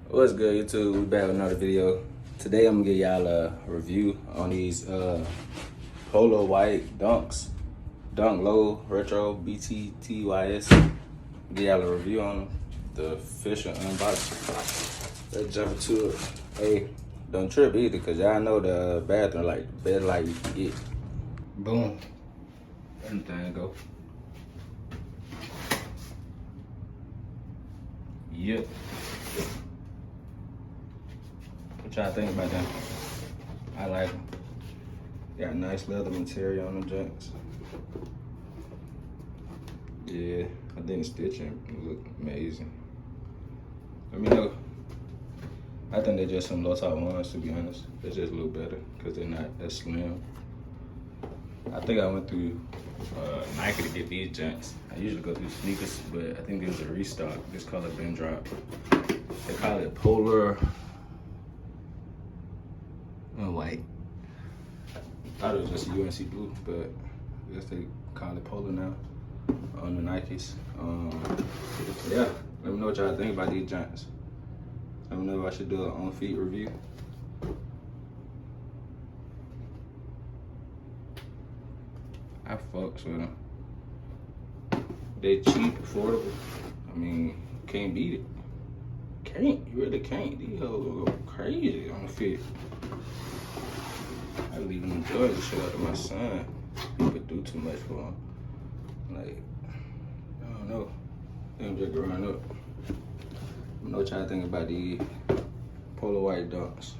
What's good, YouTube? We back with another video. Today I'm gonna give y'all a review on these polo white dunks, dunk low retro Bttys. Give y'all a review on them, the official unboxing. Let's jump into it. Hey, don't trip either, cause y'all know the bathroom like better like you can get. Boom. Everything go. Yep. What y'all think about them? I like them. Got nice leather material on the joints. Yeah, I think the stitching look amazing. Let me know. I think they're just some low top ones, to be honest. They just look better because they're not as slim. I think I went through Nike to get these joints. I usually go through sneakers, but I think it was a restock. This color been dropped. They call it polar white. I thought it was just UNC blue, but I guess they call it polar now on the Nikes. Yeah, let me know what y'all think about these joints. Let me know if I should do an on feet review. I fucks with them. They cheap, affordable. I mean, can't beat it. Can't, you really can't. These hoes go crazy on the fit. I leave them enjoy the shit out of my son. People do too much for him. Like, I don't know. Them just growing up. I know what y'all think about these polo white dunks.